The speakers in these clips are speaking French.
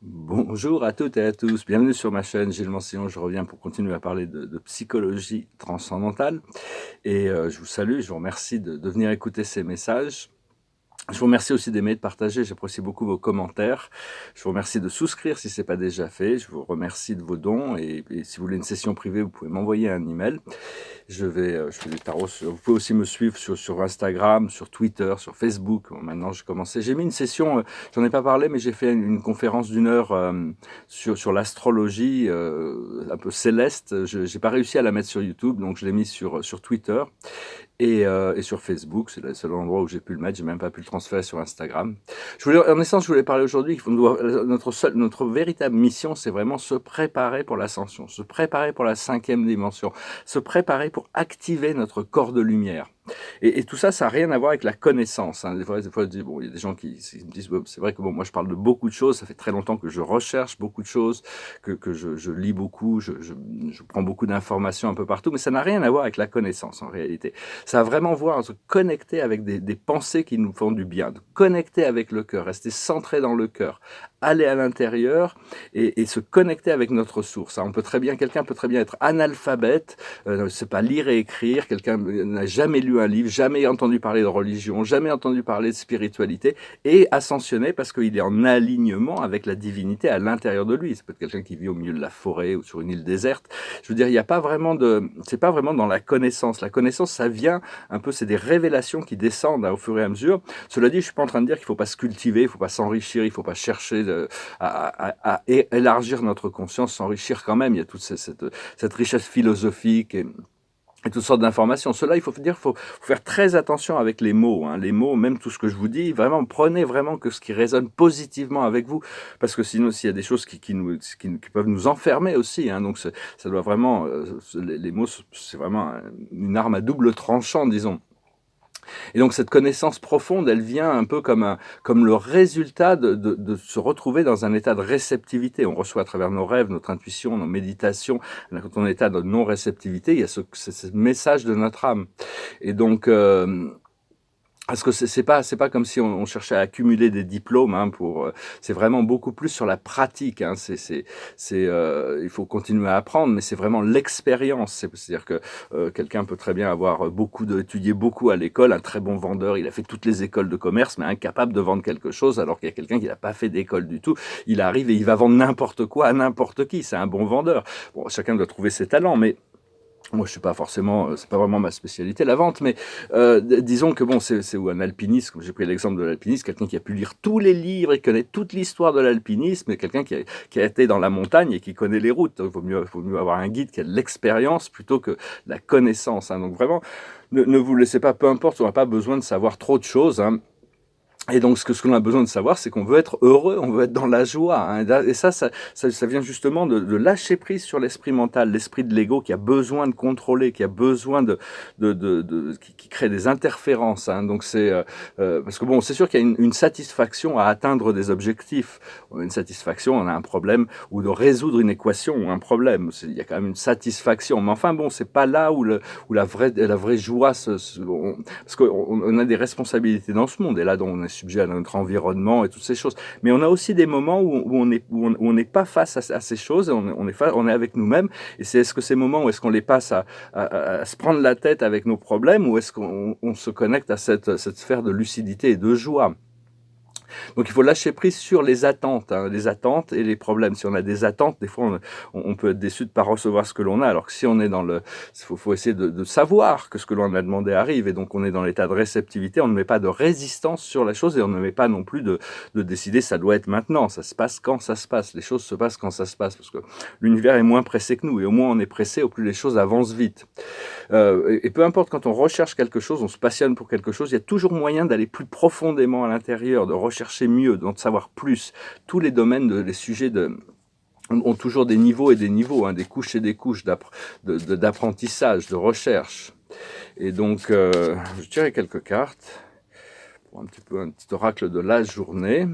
Bonjour à toutes et à tous, bienvenue sur ma chaîne Gilles Mancillon. Je reviens pour continuer à parler de psychologie transcendantale et je vous salue, je vous remercie de venir écouter ces messages. Je vous remercie aussi d'aimer, de partager, j'apprécie beaucoup vos commentaires. Je vous remercie de souscrire si ce n'est pas déjà fait. Je vous remercie de vos dons et si vous voulez une session privée, vous pouvez m'envoyer un email. Je fais des tarots. Vous pouvez aussi me suivre sur Instagram, sur Twitter, sur Facebook. Bon, maintenant, j'ai commencé. J'ai mis une session, j'en ai pas parlé, mais j'ai fait une conférence d'1 heure sur l'astrologie un peu céleste. Je n'ai pas réussi à la mettre sur YouTube, donc je l'ai mis sur Twitter. Et sur Facebook, c'est le seul endroit où j'ai pu le mettre, j'ai même pas pu le transférer sur Instagram. En essence, je voulais parler aujourd'hui, notre véritable mission, c'est vraiment se préparer pour l'ascension, se préparer pour la 5e dimension, se préparer pour activer notre corps de lumière. Et tout ça, ça n'a rien à voir avec la connaissance. Hein. Des fois, bon, il y a des gens qui me disent, bon, c'est vrai que bon, moi je parle de beaucoup de choses, ça fait très longtemps que je recherche beaucoup de choses, que je lis beaucoup, je prends beaucoup d'informations un peu partout, mais ça n'a rien à voir avec la connaissance en réalité. Ça a vraiment voir à se connecter avec des pensées qui nous font du bien, de connecter avec le cœur, rester centré dans le cœur, aller à l'intérieur et se connecter avec notre source. Quelqu'un peut très bien être analphabète, ne sait pas lire et écrire, quelqu'un n'a jamais lu un livre, jamais entendu parler de religion, jamais entendu parler de spiritualité, et ascensionner parce qu'il est en alignement avec la divinité à l'intérieur de lui. C'est peut-être quelqu'un qui vit au milieu de la forêt ou sur une île déserte. Je veux dire, il n'y a pas vraiment c'est pas vraiment dans la connaissance. La connaissance, ça vient un peu, c'est des révélations qui descendent au fur et à mesure. Cela dit, je suis pas en train de dire qu'il faut pas se cultiver, il faut pas s'enrichir, il faut pas chercher à élargir notre conscience, s'enrichir quand même. Il y a toute cette richesse philosophique et toutes sortes d'informations. Cela, il faut faire très attention avec les mots. Hein. Les mots, même tout ce que je vous dis, vraiment, prenez vraiment que ce qui résonne positivement avec vous, parce que sinon, s'il y a des choses qui peuvent nous enfermer aussi, hein, donc ça doit vraiment, les mots, c'est vraiment une arme à double tranchant, disons. Et donc cette connaissance profonde, elle vient un peu comme le résultat de se retrouver dans un état de réceptivité. On reçoit à travers nos rêves, notre intuition, nos méditations. Quand on est en état de non-réceptivité, il y a ce message de notre âme. Et donc, parce que c'est pas comme si on cherchait à accumuler des diplômes, hein, c'est vraiment beaucoup plus sur la pratique, hein. Il faut continuer à apprendre, mais c'est vraiment l'expérience. C'est-à-dire que quelqu'un peut très bien avoir étudié beaucoup à l'école, un très bon vendeur, il a fait toutes les écoles de commerce, mais incapable de vendre quelque chose, alors qu'il y a quelqu'un qui n'a pas fait d'école du tout. Il arrive et il va vendre n'importe quoi à n'importe qui. C'est un bon vendeur. Bon, chacun doit trouver ses talents, mais moi, je suis pas forcément, c'est pas vraiment ma spécialité, la vente, mais disons que bon, c'est où un alpiniste, comme j'ai pris l'exemple de l'alpiniste, quelqu'un qui a pu lire tous les livres et connaît toute l'histoire de l'alpinisme, et quelqu'un qui a été dans la montagne et qui connaît les routes. Donc, faut mieux avoir un guide qui a de l'expérience plutôt que la connaissance. Hein. Donc vraiment, ne vous laissez pas, peu importe, on n'a pas besoin de savoir trop de choses. Hein. Et donc, ce que l'on a besoin de savoir, c'est qu'on veut être heureux, on veut être dans la joie. Hein. Et ça vient justement de lâcher prise sur l'esprit mental, l'esprit de l'ego qui a besoin de contrôler, qui a besoin qui crée des interférences. Hein. Donc, parce que bon, c'est sûr qu'il y a une satisfaction à atteindre des objectifs. On a une satisfaction, on a un problème, ou de résoudre une équation ou un problème. Il y a quand même une satisfaction. Mais enfin, bon, c'est pas là où la vraie joie parce qu'on a des responsabilités dans ce monde. Et là, on est sujet à notre environnement et toutes ces choses. Mais on a aussi des moments où on n'est pas face à ces choses, et on est avec nous-mêmes. Et est-ce que ces moments où est-ce qu'on les passe à se prendre la tête avec nos problèmes, ou est-ce qu'on se connecte à cette sphère de lucidité et de joie? Donc il faut lâcher prise sur les attentes, hein, les attentes et les problèmes. Si on a des attentes, des fois on peut être déçu de ne pas recevoir ce que l'on a, alors que si on est faut essayer de savoir que ce que l'on a demandé arrive, et donc on est dans l'état de réceptivité, on ne met pas de résistance sur la chose, et on ne met pas non plus de décider ça doit être maintenant, ça se passe quand ça se passe, les choses se passent quand ça se passe, parce que l'univers est moins pressé que nous, et au moins on est pressé, au plus les choses avancent vite. Et peu importe, quand on recherche quelque chose, on se passionne pour quelque chose, il y a toujours moyen d'aller plus profondément à l'intérieur, de rechercher mieux, d'en savoir plus. Tous les domaines, les sujets ont toujours des niveaux et des niveaux, hein, des couches et des couches d'apprentissage, de recherche. Et donc, je tirais quelques cartes pour un petit oracle de la journée.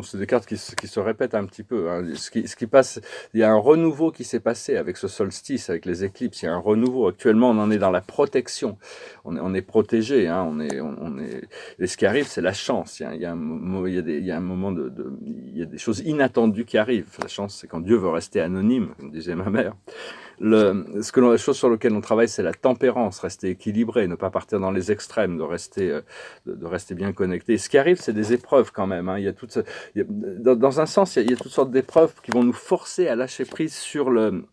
c'est des cartes qui se répètent un petit peu, hein. Ce qui passe, il y a un renouveau qui s'est passé avec ce solstice, avec les éclipses. Il y a un renouveau. Actuellement, on en est dans la protection. On est protégé, hein. On est. Et ce qui arrive, c'est la chance. Il y a un moment, il y a un moment il y a des choses inattendues qui arrivent. La chance, c'est quand Dieu veut rester anonyme, comme disait ma mère. La chose sur laquelle on travaille, c'est la tempérance, rester équilibré, ne pas partir dans les extrêmes, de rester bien connecté. Et ce qui arrive, c'est des épreuves quand même, hein. Dans un sens, il y a toutes sortes d'épreuves qui vont nous forcer à lâcher prise sur le.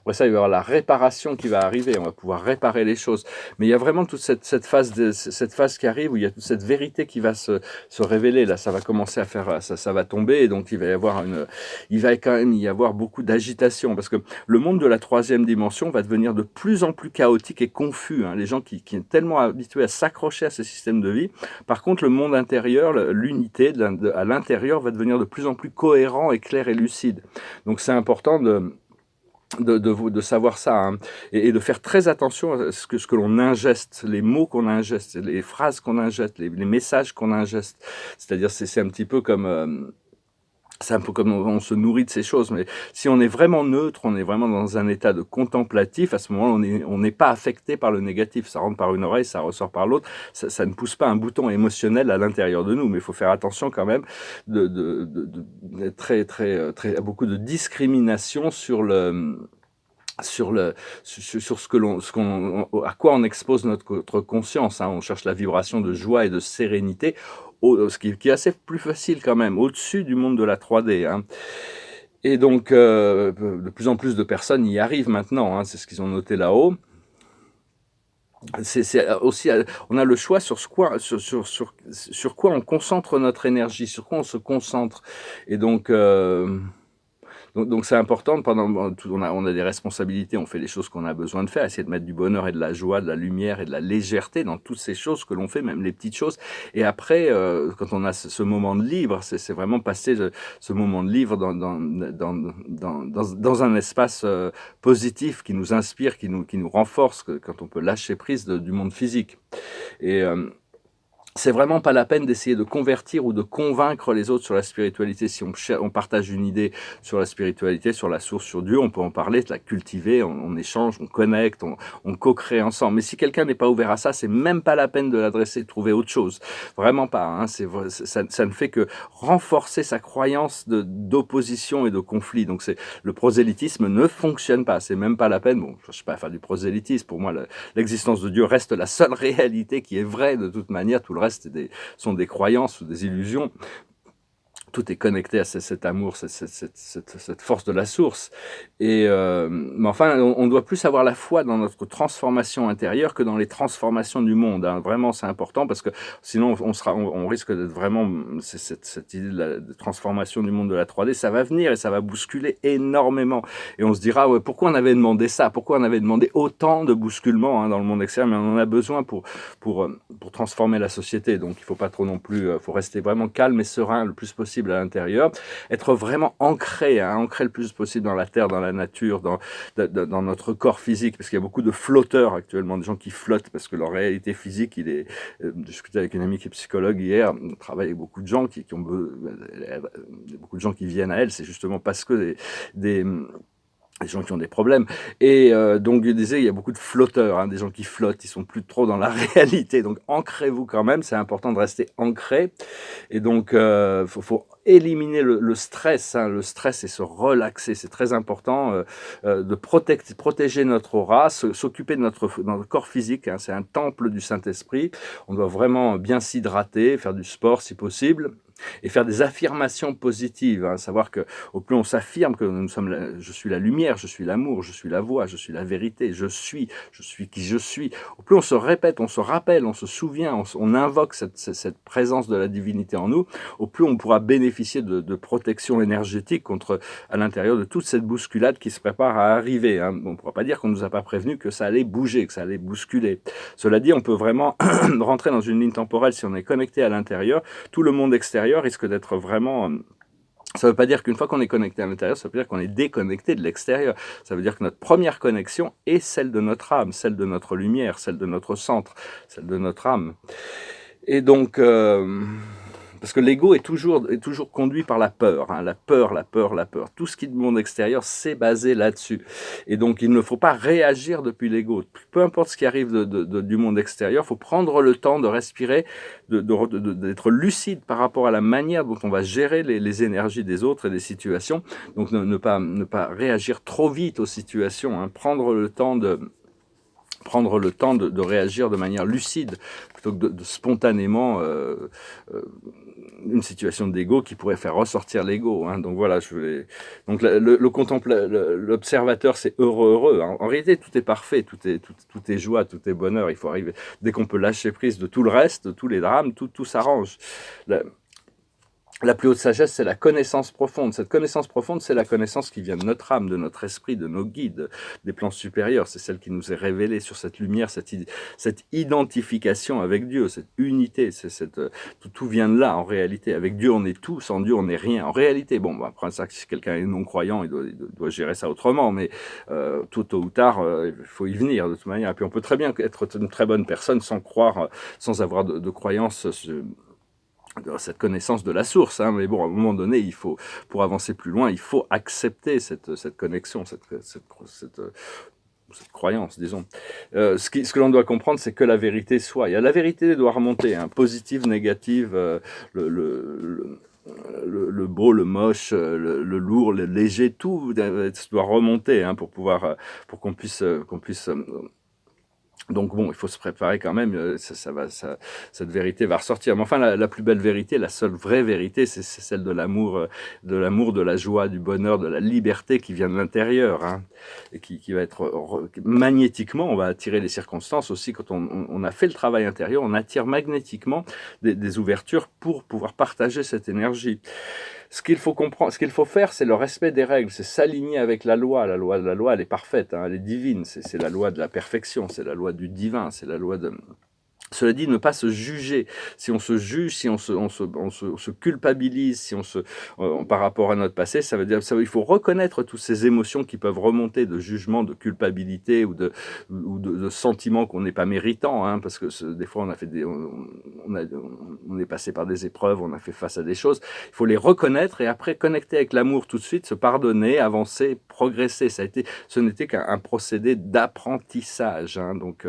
Après ça, il va y avoir la réparation qui va arriver, on va pouvoir réparer les choses. Mais il y a vraiment toute cette phase qui arrive où il y a toute cette vérité qui va se révéler. Là, ça va commencer à faire, ça va tomber, et donc il va quand même y avoir beaucoup d'agitation, parce que le monde de la troisième dimension va devenir de plus en plus chaotique et confus, hein. Les gens qui sont tellement habitués à s'accrocher à ces systèmes de vie. Par contre, le monde intérieur, l'unité à l'intérieur va devenir de plus en plus cohérent et clair et lucide. Donc c'est important de savoir ça, hein, et de faire très attention à ce que l'on ingeste, les mots qu'on ingeste, les phrases qu'on ingeste, les messages qu'on ingeste. C'est-à-dire, c'est un petit peu comme... c'est un peu comme on se nourrit de ces choses, mais si on est vraiment neutre, on est vraiment dans un état de contemplatif, à ce moment-là, on n'est pas affecté par le négatif. Ça rentre par une oreille, ça ressort par l'autre. Ça ne pousse pas un bouton émotionnel à l'intérieur de nous, mais il faut faire attention quand même beaucoup de discrimination sur à quoi on expose notre conscience, hein. On cherche la vibration de joie et de sérénité, ce qui est assez plus facile quand même, au-dessus du monde de la 3D, hein. Et donc, de plus en plus de personnes y arrivent maintenant, hein. C'est ce qu'ils ont noté là-haut. C'est aussi, on a le choix sur quoi on concentre notre énergie, sur quoi on se concentre. Et donc c'est important, on a des responsabilités, on fait les choses qu'on a besoin de faire, essayer de mettre du bonheur et de la joie, de la lumière et de la légèreté dans toutes ces choses que l'on fait, même les petites choses. Et après, quand on a ce moment de libre, c'est vraiment passer ce moment de libre dans un espace positif qui nous inspire, qui nous renforce, quand on peut lâcher prise du monde physique. Et c'est vraiment pas la peine d'essayer de convertir ou de convaincre les autres sur la spiritualité. Si on partage une idée sur la spiritualité, sur la source, sur Dieu, on peut en parler, la cultiver, on échange, on connecte, on co-crée ensemble. Mais si quelqu'un n'est pas ouvert à ça, c'est même pas la peine de l'adresser, de trouver autre chose. Vraiment pas, hein. Ça ne fait que renforcer sa croyance d'opposition et de conflit. Donc le prosélytisme ne fonctionne pas. C'est même pas la peine. Bon, je sais pas faire du prosélytisme. Pour moi, l'existence de Dieu reste la seule réalité qui est vraie de toute manière. Tout le reste sont des croyances ou des illusions. Tout est connecté à cet amour, cette force de la source. Mais enfin, on doit plus avoir la foi dans notre transformation intérieure que dans les transformations du monde, hein. Vraiment, c'est important, parce que sinon, on risque d'être vraiment... Cette idée de transformation du monde de la 3D, ça va venir et ça va bousculer énormément. Et on se dira, ouais, pourquoi on avait demandé ça? Pourquoi on avait demandé autant de bousculements, hein, dans le monde extérieur? Mais on en a besoin pour transformer la société. Donc, il ne faut pas trop non plus... Il faut rester vraiment calme et serein le plus possible à l'intérieur, être vraiment ancré le plus possible dans la terre, dans la nature, dans notre corps physique, parce qu'il y a beaucoup de flotteurs actuellement, des gens qui flottent parce que leur réalité physique, je discutais avec une amie qui est psychologue hier, on travaille avec beaucoup de gens beaucoup de gens qui viennent à elle, c'est justement parce que des gens qui ont des problèmes. Et donc, je disais, il y a beaucoup de flotteurs, hein, des gens qui flottent, ils sont plus trop dans la réalité. Donc, ancrez-vous quand même, c'est important de rester ancré. Et donc, faut éliminer le stress, hein, le stress, et se relaxer. C'est très important de protéger notre aura, s'occuper de notre corps physique, hein, c'est un temple du Saint-Esprit. On doit vraiment bien s'hydrater, faire du sport si possible, et faire des affirmations positives, hein, savoir que au plus on s'affirme que je suis la lumière, je suis l'amour, je suis la voix, je suis la vérité, je suis qui je suis. Au plus on se répète, on se rappelle, on se souvient, on invoque cette présence de la divinité en nous, au plus on pourra bénéficier de protection énergétique à l'intérieur de toute cette bousculade qui se prépare à arriver, hein. On ne pourra pas dire qu'on ne nous a pas prévenu que ça allait bouger, que ça allait bousculer. Cela dit, on peut vraiment rentrer dans une ligne temporelle si on est connecté à l'intérieur. Tout le monde extérieur risque d'être vraiment... Ça ne veut pas dire qu'une fois qu'on est connecté à l'intérieur, ça veut dire qu'on est déconnecté de l'extérieur. Ça veut dire que notre première connexion est celle de notre âme, celle de notre lumière, celle de notre centre, celle de notre âme. Et donc, parce que l'ego est toujours conduit par la peur, hein, la peur, la peur, la peur. Tout ce qui est du monde extérieur, c'est basé là-dessus. Et donc, il ne faut pas réagir depuis l'ego. Peu importe ce qui arrive du monde extérieur, il faut prendre le temps de respirer, d'être lucide par rapport à la manière dont on va gérer les énergies des autres et des situations. Donc, ne pas réagir trop vite aux situations, hein, prendre le temps de réagir de manière lucide plutôt que de spontanément une situation d'ego qui pourrait faire ressortir l'ego, hein. Donc voilà, donc l'observateur, c'est heureux, hein. En réalité, tout est parfait, tout est joie, tout est bonheur. Il faut arriver, dès qu'on peut lâcher prise de tout le reste, de tous les drames, tout s'arrange. La plus haute sagesse, c'est la connaissance profonde. Cette connaissance profonde, c'est la connaissance qui vient de notre âme, de notre esprit, de nos guides, des plans supérieurs. C'est celle qui nous est révélée sur cette lumière, cette identification avec Dieu, cette unité. Tout vient de là, en réalité. Avec Dieu, on est tout. Sans Dieu, on n'est rien. En réalité, bon, après ça, si quelqu'un est non-croyant, il doit gérer ça autrement. Mais tôt ou tard, il faut y venir de toute manière. Et puis, on peut très bien être une très bonne personne sans croire, sans avoir de croyance cette connaissance de la source, hein. Mais bon, à un moment donné, pour avancer plus loin, il faut accepter cette connexion, cette croyance, disons. Ce que l'on doit comprendre, c'est que la vérité soit. Il y a la vérité doit remonter, hein, positive, négative, le beau, le moche, le lourd, le léger, tout doit remonter, hein, pour qu'on puisse donc bon, il faut se préparer quand même, cette vérité va ressortir. Mais enfin, la plus belle vérité, la seule vraie vérité, c'est celle de l'amour, de la joie, du bonheur, de la liberté qui vient de l'intérieur, hein, et qui va être magnétiquement, on va attirer les circonstances aussi. Quand on a fait le travail intérieur, on attire magnétiquement des ouvertures pour pouvoir partager cette énergie. Ce qu'il faut comprendre, ce qu'il faut faire, c'est le respect des règles, c'est s'aligner avec la loi. La loi, elle est parfaite, hein, elle est divine. C'est la loi de la perfection, c'est la loi du divin, c'est la loi de... Cela dit, ne pas se juger. Si on se juge, si on se culpabilise, si par rapport à notre passé, ça veut dire, il faut reconnaître toutes ces émotions qui peuvent remonter de jugement, de culpabilité ou de sentiments qu'on n'est pas méritant, hein, parce que des fois on est passé par des épreuves, on a fait face à des choses. Il faut les reconnaître et après connecter avec l'amour tout de suite, se pardonner, avancer, progresser. Ce n'était qu'un procédé d'apprentissage, hein, donc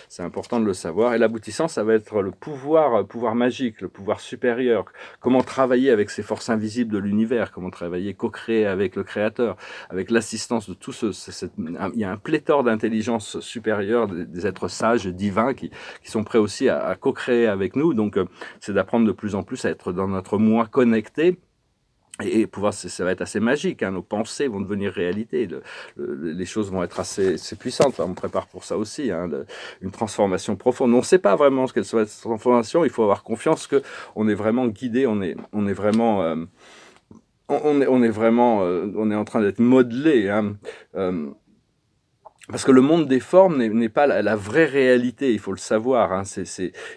c'est important de le savoir. Et l'aboutissement, ça va être le pouvoir magique, le pouvoir supérieur. Comment travailler avec ces forces invisibles de l'univers, comment travailler, co-créer avec le Créateur, avec l'assistance de tous il y a un pléthore d'intelligence supérieure, des êtres sages et divins qui sont prêts aussi à co-créer avec nous. Donc, c'est d'apprendre de plus en plus à être dans notre moi connecté. Et pouvoir, ça va être assez magique, hein. Nos pensées vont devenir réalité, les choses vont être assez puissantes. Enfin, on me prépare pour ça aussi, hein, une transformation profonde. On ne sait pas vraiment ce qu'elle soit cette transformation, il faut avoir confiance qu'on est vraiment guidé, on est vraiment... on est en train d'être modelé, hein. Parce que le monde des formes n'est pas la vraie réalité, il faut le savoir, hein.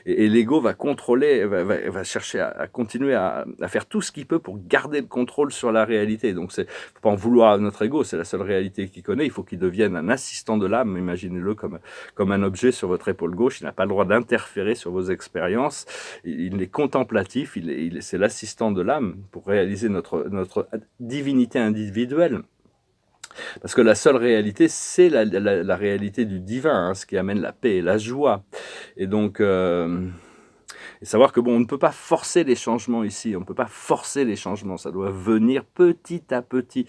Et l'ego va contrôler, va chercher à continuer à faire tout ce qu'il peut pour garder le contrôle sur la réalité. Donc, faut pas en vouloir à notre ego, c'est la seule réalité qu'il connaît. Il faut qu'il devienne un assistant de l'âme. Imaginez-le comme un objet sur votre épaule gauche. Il n'a pas le droit d'interférer sur vos expériences. Il est contemplatif. C'est l'assistant de l'âme pour réaliser notre divinité individuelle. Parce que la seule réalité, c'est la réalité du divin, hein, ce qui amène la paix et la joie. Et donc, et savoir que bon, on ne peut pas forcer les changements ici, on ne peut pas forcer les changements, ça doit venir petit à petit.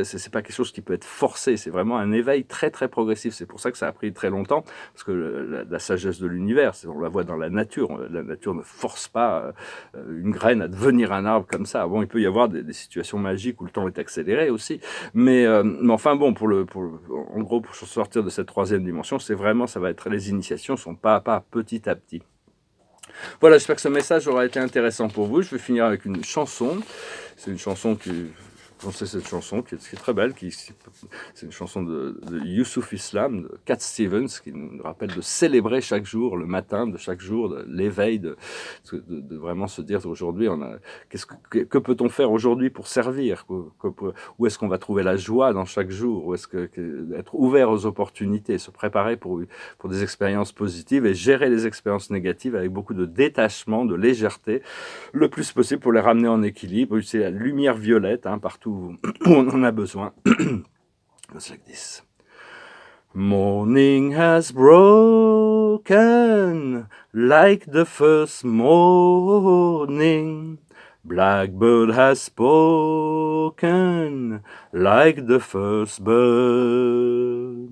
C'est pas quelque chose qui peut être forcé, c'est vraiment un éveil très très progressif. C'est pour ça que ça a pris très longtemps, parce que la sagesse de l'univers, on la voit dans la nature ne force pas une graine à devenir un arbre comme ça. Bon, il peut y avoir des situations magiques où le temps est accéléré aussi, mais enfin bon, en gros, pour sortir de cette troisième dimension, c'est vraiment, ça va être les initiations sont pas à pas, petit à petit. Voilà, j'espère que ce message aura été intéressant pour vous. Je vais finir avec une chanson. C'est une chanson pensé cette chanson qui est très belle, c'est une chanson de Youssouf Islam, de Cat Stevens, qui nous rappelle de célébrer chaque jour, le matin de chaque jour, de l'éveil, de vraiment se dire aujourd'hui, que peut-on faire aujourd'hui pour servir, où est-ce qu'on va trouver la joie dans chaque jour, où est-ce être ouvert aux opportunités, se préparer pour des expériences positives et gérer les expériences négatives avec beaucoup de détachement, de légèreté, le plus possible pour les ramener en équilibre. C'est la lumière violette partout où on en a besoin. Goes like this. Morning has broken like the first morning. Blackbird has spoken like the first bird.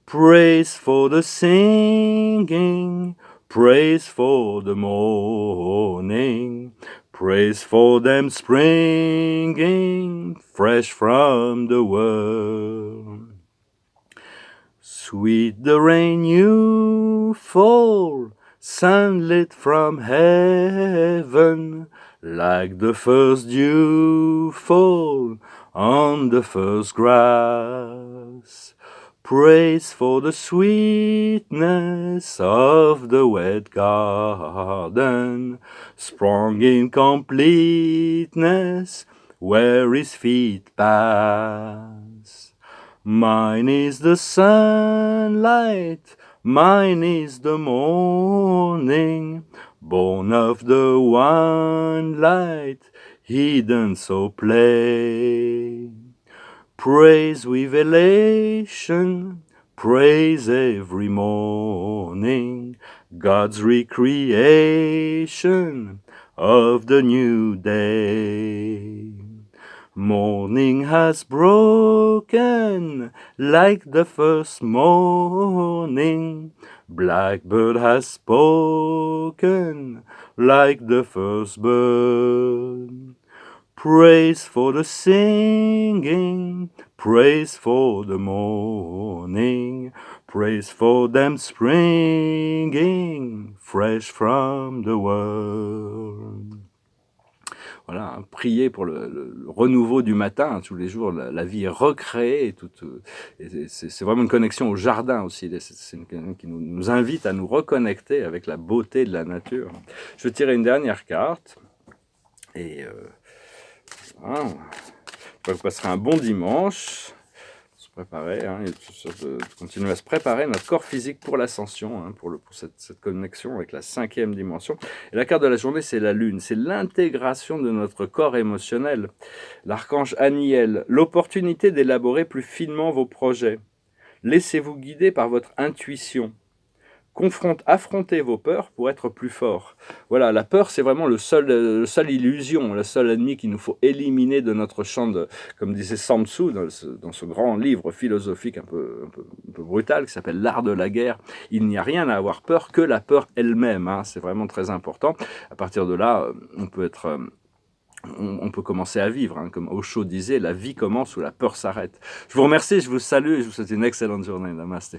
Praise for the singing, praise for the morning, praise for them springing fresh from the world. Sweet the rain you fall, sunlit from heaven, like the first dew fall on the first grass. Praise for the sweetness of the wet garden, sprung in completeness where his feet pass. Mine is the sunlight, mine is the morning, born of the one light, hidden so plain. Praise with elation, praise every morning, God's recreation of the new day. Morning has broken like the first morning, blackbird has spoken like the first bird. Praise for the singing, praise for the morning, praise for them springing fresh from the world. Voilà, prier pour le renouveau du matin. Tous les jours, la vie est recréée. Et c'est vraiment une connexion au jardin aussi. C'est une connexion qui nous invite à nous reconnecter avec la beauté de la nature. Je vais tirer une dernière carte. Et voilà. Vous passerez un bon dimanche. Se préparer, continuer à se préparer notre corps physique pour l'ascension, pour cette connexion avec la 5e dimension. Et la carte de la journée, c'est la lune, c'est l'intégration de notre corps émotionnel. L'archange Aniel, l'opportunité d'élaborer plus finement vos projets. Laissez-vous guider par votre intuition. Affrontez vos peurs pour être plus fort. Voilà, la peur, c'est vraiment le seul illusion, le seul ennemi qu'il nous faut éliminer de notre champ comme disait Sun Tzu dans ce grand livre philosophique un peu brutal qui s'appelle L'art de la guerre. Il n'y a rien à avoir peur que la peur elle-même. C'est vraiment très important. À partir de là, on peut commencer à vivre. Comme Osho disait, la vie commence où la peur s'arrête. Je vous remercie, je vous salue et je vous souhaite une excellente journée. Namasté.